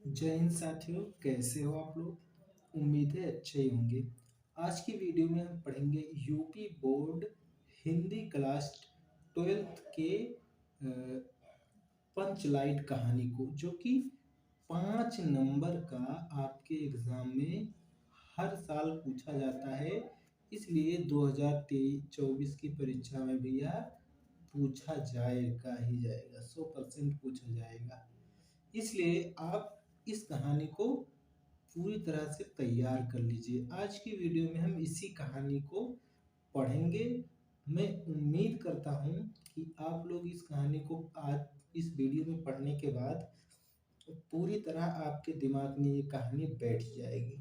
जय हिंद साथियों, कैसे हो आप लोग। उम्मीद है अच्छे ही होंगे। आज की वीडियो में हम पढ़ेंगे UP board Hindi class 12th के पंचलाइट कहानी को, जो कि 5 नंबर का आपके एग्जाम में हर साल पूछा जाता है। इसलिए 2023-24 की परीक्षा में भी यह पूछा जाएगा ही जाएगा, 100% पूछा जाएगा। इसलिए आप इस कहानी को पूरी तरह से तैयार कर लीजिए। आज की वीडियो में हम इसी कहानी को पढ़ेंगे। मैं उम्मीद करता हूँ कि आप लोग इस कहानी को आज इस वीडियो में पढ़ने के बाद पूरी तरह आपके दिमाग में ये कहानी बैठ जाएगी।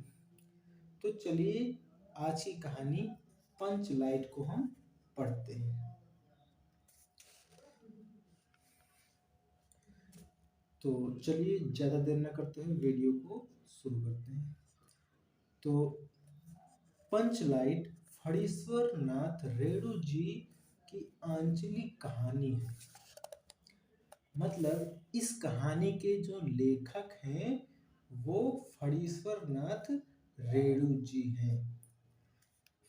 तो चलिए आज की कहानी पंच लाइट को हम पढ़ते हैं। तो चलिए ज़्यादा देर न करते हुए वीडियो को शुरू करते हैं। तो पंचलाइट फणीश्वर नाथ रेणु जी की आंचलिक कहानी है। मतलब इस कहानी के जो लेखक हैं वो फणीश्वर नाथ रेणु जी हैं।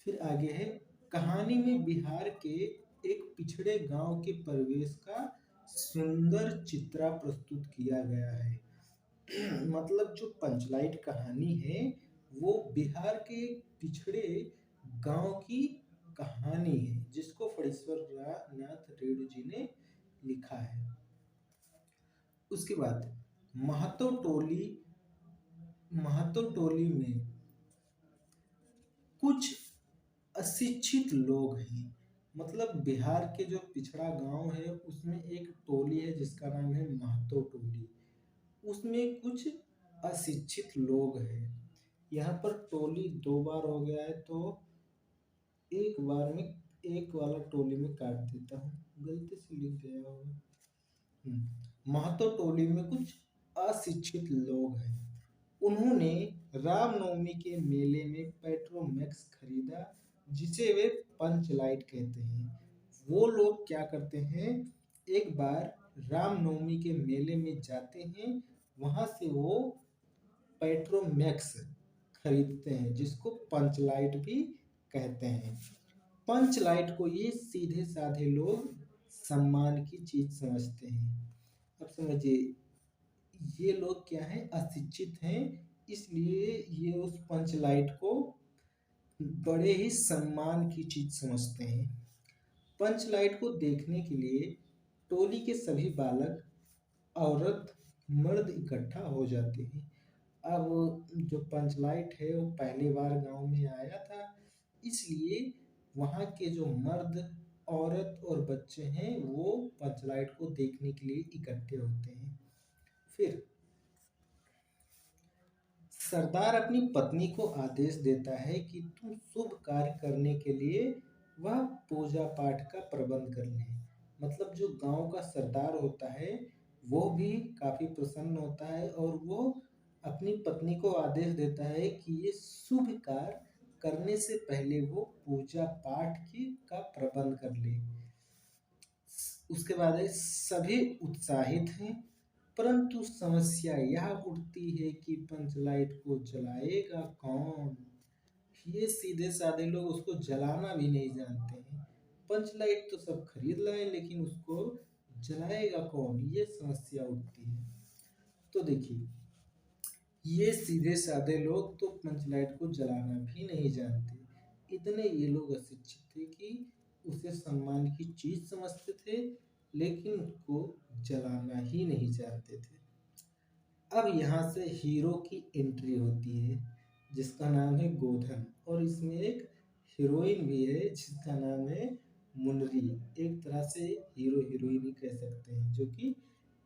फिर आगे है, कहानी में बिहार के एक पिछड़े गांव के परिवेश का सुंदर चित्रा प्रस्तुत किया गया है। मतलब जो पंचलाइट कहानी है वो बिहार के पिछड़े गांव की कहानी है, जिसको फणीश्वर नाथ रेणु जी ने लिखा है। उसके बाद महतो टोली में कुछ अशिक्षित लोग हैं। मतलब बिहार के जो पिछड़ा गांव है उसमें एक टोली है जिसका नाम है महतो टोली। उसमें कुछ अशिक्षित लोग हैं। यहाँ पर टोली 2 बार हो गया है, तो एक बार में एक वाला टोली में काट देता हूँ, गलती से लिख गया होगा। महतो टोली में कुछ अशिक्षित लोग हैं। उन्होंने रामनवमी के मेले में पेट्रोमैक्स खरीदा, जिसे वे पंचलाइट कहते हैं। वो लोग क्या करते हैं, एक बार रामनवमी के मेले में जाते हैं, वहां से वो पेट्रोमैक्स खरीदते हैं, जिसको पंचलाइट भी कहते हैं। पंचलाइट को ये सीधे साधे लोग सम्मान की चीज समझते हैं। अब समझिए, ये लोग क्या है, अशिक्षित हैं, इसलिए ये उस पंचलाइट को बड़े ही सम्मान की चीज समझते हैं। पंचलाइट को देखने के लिए टोली के सभी बालक, औरत, मर्द इकट्ठा हो जाते हैं। अब जो पंचलाइट है वो पहली बार गांव में आया था, इसलिए वहाँ के जो मर्द, औरत और बच्चे हैं वो पंचलाइट को देखने के लिए इकट्ठे होते हैं। फिर सरदार अपनी पत्नी को आदेश देता है कि तुम शुभ कार्य करने के लिए वह पूजा पाठ का प्रबंध कर ले। मतलब जो गांव का सरदार होता है वो भी काफी प्रसन्न होता है और वो अपनी पत्नी को आदेश देता है कि ये शुभ कार्य करने से पहले वो पूजा पाठ की का प्रबंध कर ले। उसके बाद है, सभी उत्साहित हैं, परंतु समस्या यह उठती है कि पंचलाइट को जलाएगा कौन। ये सीधे साधे लोग उसको जलाना भी नहीं जानते हैं। पंचलाइट तो सब खरीद लाए, लेकिन उसको जलाएगा कौन, ये समस्या उठती है। तो देखिए, ये सीधे साधे लोग तो पंचलाइट को जलाना भी नहीं जानते। इतने ये लोग अशिक्षित थे कि उसे सम्मान की चीज समझते थे, लेकिन उसको जलाना ही नहीं जानते थे। अब यहाँ से हीरो की एंट्री होती है, जिसका नाम है गोधन, और इसमें एक हीरोइन भी है जिसका नाम है मुनरी। एक तरह से हीरो हीरोइन ही कह सकते हैं, जो कि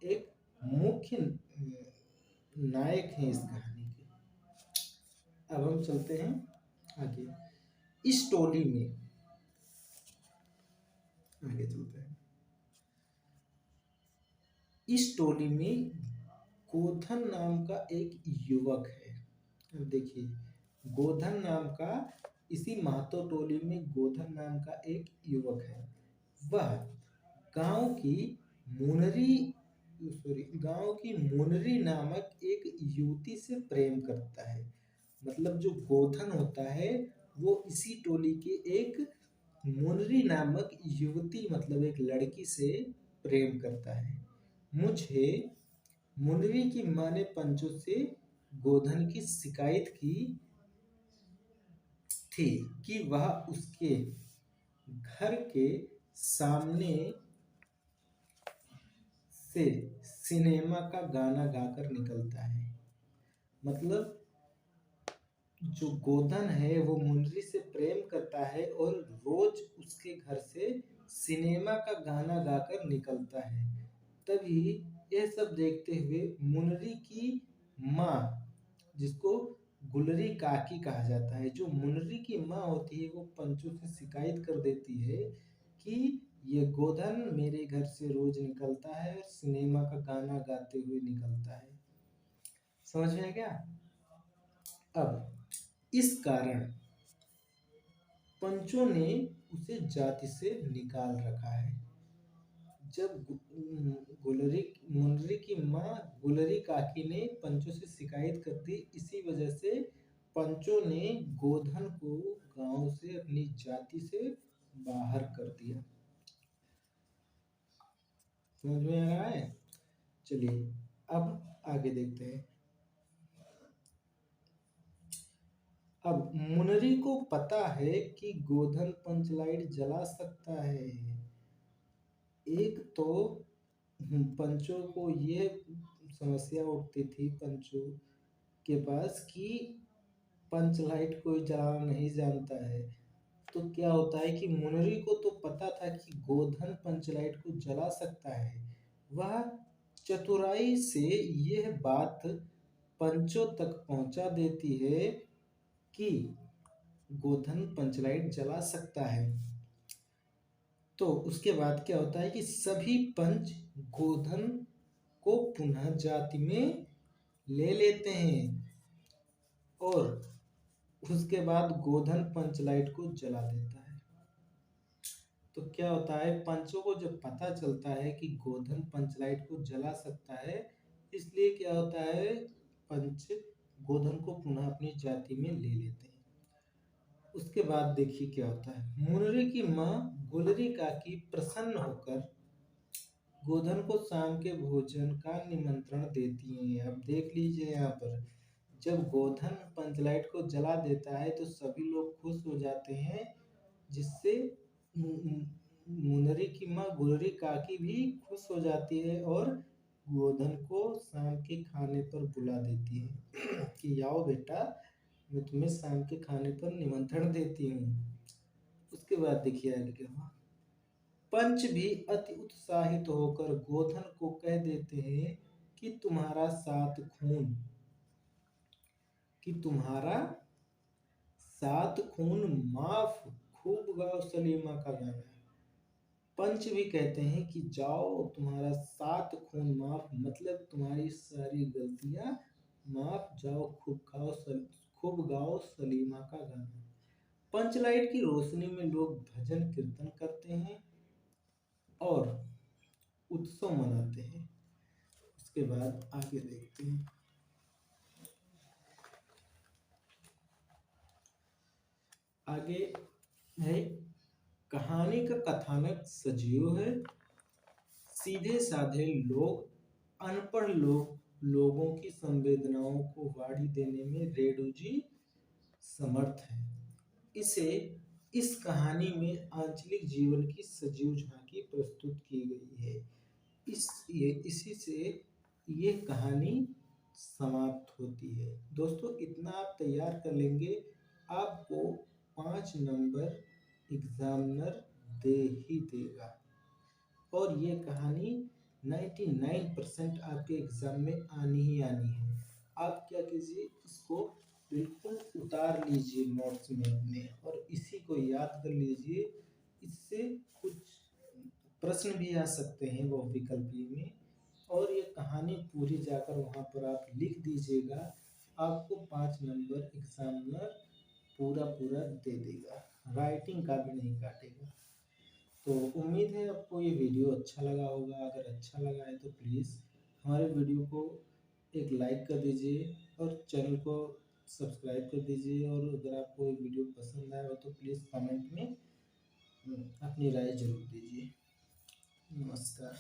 एक मुख्य नायक हैं इस कहानी के। अब हम चलते हैं आगे। इस टोली में आगे चलते हैं। इस टोली में गोधन नाम का एक युवक है। अब देखिए, गोधन नाम का, इसी महतो टोली में गोधन नाम का एक युवक है। वह गांव की मुनरी गांव की मुनरी नामक एक युवती से प्रेम करता है। मतलब जो गोधन होता है वो इसी टोली के एक मुनरी नामक युवती मतलब एक लड़की से प्रेम करता है। मुझे मुनरी की माँ ने पंचों से गोधन की शिकायत की थी कि वह उसके घर के सामने से सिनेमा का गाना गाकर निकलता है। मतलब जो गोधन है वो मुनरी से प्रेम करता है और रोज उसके घर से सिनेमा का गाना गाकर निकलता है। तभी यह सब देखते हुए मुनरी की माँ, जिसको गुलरी काकी कहा जाता है, जो मुनरी की माँ होती है वो पंचों से शिकायत कर देती है कि ये गोधन मेरे घर से रोज निकलता है और सिनेमा का गाना गाते हुए निकलता है। समझ में आ गया? अब इस कारण पंचों ने उसे जाति से निकाल रखा है। जब गुलरी मुनरी की माँ गुलरी काकी ने पंचों से शिकायत कर दी, इसी वजह से पंचों ने गोधन को गांव से अपनी जाति से बाहर कर दिया। समझ में आ रहा है? चलिए अब आगे देखते हैं। अब मुनरी को पता है कि गोधन पंचलाइट जला सकता है। एक तो पंचों को ये समस्या उठती थी पंचों के पास कि पंचलाइट कोई जलाना नहीं जानता है। तो क्या होता है कि मुनरी को तो पता था कि गोधन पंचलाइट को जला सकता है। वह चतुराई से यह बात पंचों तक पहुंचा देती है कि गोधन पंचलाइट जला सकता है। तो उसके बाद क्या होता है कि सभी पंच गोधन को पुनः जाति में ले लेते हैं और उसके बाद गोधन पंचलाइट को जला देता है। तो क्या होता है, पंचों को जब पता चलता है कि गोधन पंचलाइट को जला सकता है, इसलिए क्या होता है, पंच गोधन को पुनः अपनी जाति में ले लेते हैं। उसके बाद देखिए क्या होता है, मुनरी की माँ गुलरी काकी प्रसन्न होकर गोधन को शाम के भोजन का निमंत्रण देती हैं। अब देख लीजिए यहाँ पर, जब गोधन पंचलाइट को जला देता है तो सभी लोग खुश हो जाते हैं, जिससे मुनरी की माँ गुलरी काकी भी खुश हो जाती है और गोधन को शाम के खाने पर बुला देती है कि आओ बेटा, मैं तुम्हें शाम के खाने पर निमंत्रण देती हूँ। उसके बाद देखिए आगे क्या हुआ। पंच भी अति उत्साहित होकर गोधन को कह देते हैं कि तुम्हारा सात खून माफ, खूब गाओ सलीमा का गाना। पंच भी कहते हैं कि जाओ, तुम्हारा सात खून माफ, मतलब तुम्हारी सारी गलतियां माफ, जाओ खूब गाओ सलीमा का गाना। पंचलाइट की रोशनी में लोग भजन कीर्तन करते हैं और उत्सव मनाते हैं। उसके बाद आगे देखते हैं। आगे है, कहानी का कथानक सजीव है। सीधे साधे लोग, अनपढ़ लोगों की संवेदनाओं को वाड़ी देने में रेणु जी समर्थ है। इसे इस कहानी में आंचलिक जीवन की सजीव झांकी प्रस्तुत की गई है। इसी से ये कहानी समाप्त होती है। दोस्तों इतना आप तैयार कर लेंगे, आपको 5 नंबर एग्जामिनर दे ही देगा। और ये कहानी 99% आपके एग्जाम में आनी ही आनी है। आप क्या कीजिए, इसको बिल्कुल उतार लीजिए नोट्स में अपने और इसी को याद कर लीजिए। इससे कुछ प्रश्न भी आ सकते हैं वो विकल्पीय में, और ये कहानी पूरी जाकर वहाँ पर आप लिख दीजिएगा। आपको 5 नंबर एग्जामिनर पूरा पूरा दे देगा, राइटिंग का भी नहीं काटेगा। तो उम्मीद है आपको ये वीडियो अच्छा लगा होगा। अगर अच्छा लगा है तो प्लीज़ हमारे वीडियो को एक लाइक कर दीजिए और चैनल को सब्सक्राइब कर दीजिए, और अगर आपको ये वीडियो पसंद आया हो तो प्लीज़ कमेंट में अपनी राय ज़रूर दीजिए। नमस्कार।